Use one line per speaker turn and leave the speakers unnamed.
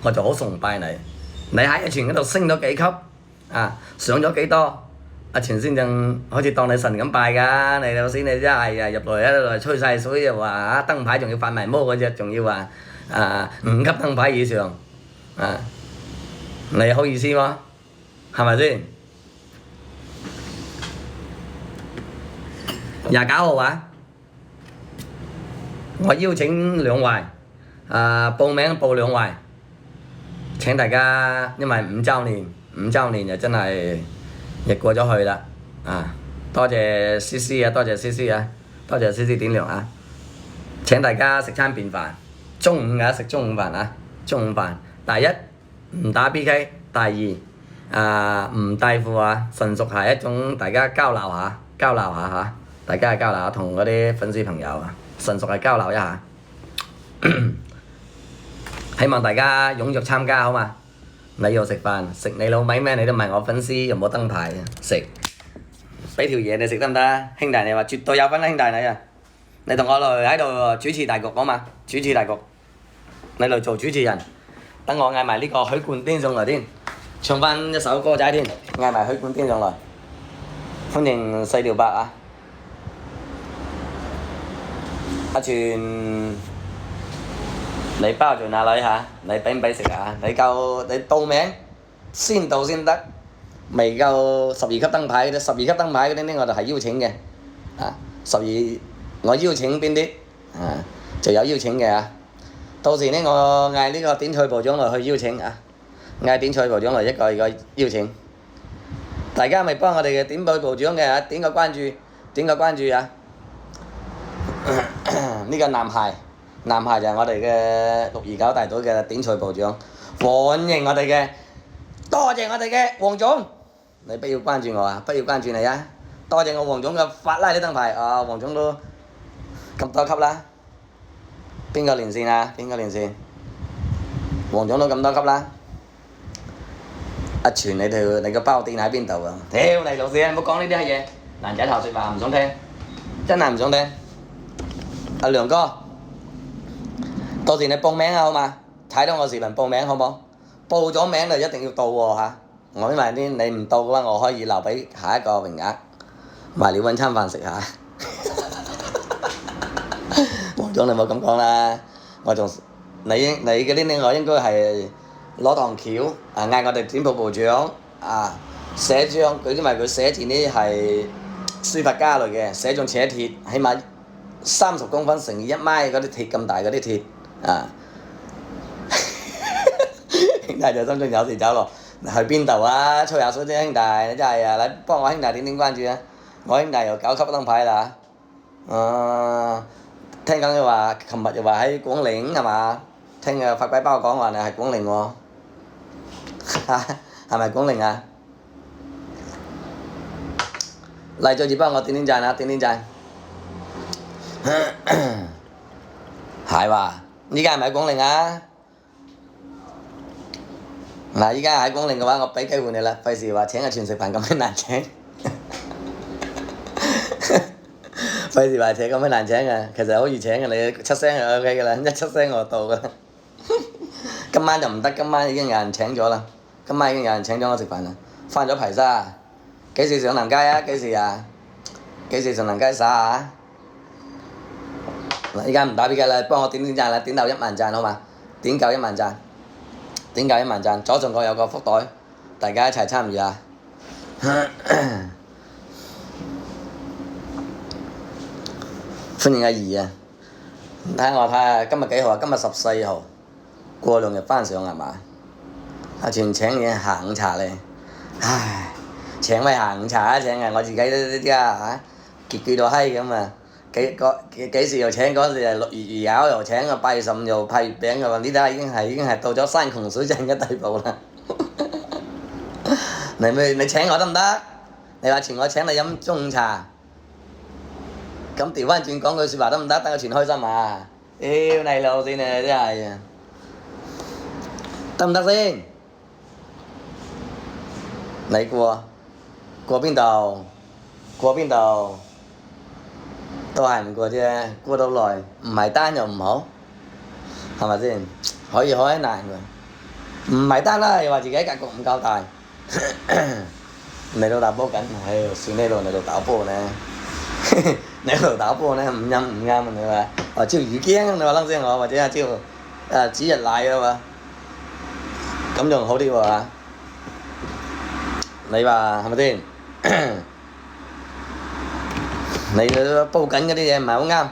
我就好崇拜你。你喺阿全嗰度升咗幾級啊？上咗幾多？阿全先正好似當你神咁拜㗎。你老師你真係啊入嚟喺度吹晒水又話啊燈牌仲要發埋毛嗰隻，仲要話5級燈牌以上啊！你好意思嗎？係咪先？29號啊！我邀請兩位報名報兩位。請大家，因為5週年就真係亦過咗去啦，多謝 CC 啊，多謝 CC 啊，多謝 CC 點亮啊！請大家食餐便飯，中午食中午飯啊，中午飯。第一唔打 PK， 第二唔帶貨啊，純屬係一種大家交流下嚇，大家交流下同嗰啲粉絲朋友啊，純屬係交流一下。希望大家踴躍參加好嘛？你要食飯，食你老味咩？你都唔係我粉絲，又冇燈牌食，俾條嘢你食得唔得？兄弟你話絕對有份啦，兄弟你啊！你同我嚟喺度主持大局好嘛？主持大局，你嚟做主持人。等我嗌埋呢個許冠傑上嚟添，唱翻一首歌仔添，嗌埋許冠傑上嚟。歡迎4條8啊！阿全。你包在哪裏嚇？你俾唔俾食啊？你報名先到先得，未夠12級燈牌嗰啲，12級燈牌嗰啲呢我哋係邀請嘅，12我邀請邊啲就有邀請嘅啊。到時呢我嗌呢個點菜部長嚟去邀請啊，嗌點菜部長嚟一個一個邀請。大家咪幫我哋嘅點菜部長嘅啊，點個關注啊！呢個男孩就係我哋嘅629大隊嘅點菜部長，歡迎我哋嘅，多謝我哋嘅黃總，你不要關注我啊，不要關注你啊，多謝我黃總嘅法拉利燈牌啊，黃總都咁多級啦，邊個連線啊？邊個連線？黃總都咁多級啦，阿全你個包店喺邊度啊？屌你老師啊，唔好講呢啲嘢，男仔頭説話唔想聽，真係唔想聽。阿梁哥。到時你報名啊好嘛？睇到我視頻報名好冇？報咗名就一定要到喎嚇！我因為啲你唔到嘅話，我可以留俾下一個名額，埋你揾餐飯食下。黃總你冇咁講啦，我仲你嗰啲呢？我應該係攞堂橋嗌我哋點報部長寫張佢因為佢寫字呢係書法家類嘅，寫張斜鐵，起碼30公分乘以1米嗰啲鐵咁大嗰啲鐵。兄弟就心中有時走落，去邊度啊？吹下水啫，兄弟，你真係啊！你幫我兄弟點關注啊！我兄弟又9級燈牌啦，聽講又話，琴日又話喺廣寧係嘛？聽個發鬼包講話你係廣寧喎，係咪廣寧啊？嚟再次幫我點讚啊！點讚，係話。依家係咪喺廣寧啊？嗱，依家喺廣寧嘅話，我俾機會你啦，費事話請阿全食飯咁樣難請，費事話請咁樣難請啊！其實好易請嘅，你出聲就 OK 嘅啦，一出聲我就到嘅啦。今晚就唔得，今晚已經有人請咗啦，今晚已經有人請咗我食飯啦，翻咗排沙，幾時上南街啊？幾時上南街耍啊？依家唔打邊嘅啦，幫我點讚啦，點到1萬讚好嘛？點夠1萬讚，左上角有個福袋，大家一齊參與啊！歡迎阿怡啊！睇下今日幾號啊？今日14號，過2日翻上係嘛？阿全請你下午茶咧，唉，請咪下午茶啊！請啊，我自己都啲拮到閪咁啊！幾時又請？嗰時係6月20又請，8月15又派月餅嘅話，呢啲已經係到咗山窮水盡嘅地步啦。你請我得唔得？你話全我請你飲中午茶，咁調翻轉講句説話得唔得？等我全開心啊！屌你老線啊！真係啊，得唔得先？你過邊度？都係唔過啫，過到耐唔係單又唔好，係咪先？可以好難㗎。唔係得啦，又話自己格局唔夠大，你老豆煲緊，唉，算呢度你老豆煲呢，你老豆煲呢唔啱唔啱啊你話，或招魚驚你話啷聲我，或者招指日奶啊嘛，咁仲好啲喎，你話係咪先？你煲緊嗰啲嘢唔係好啱。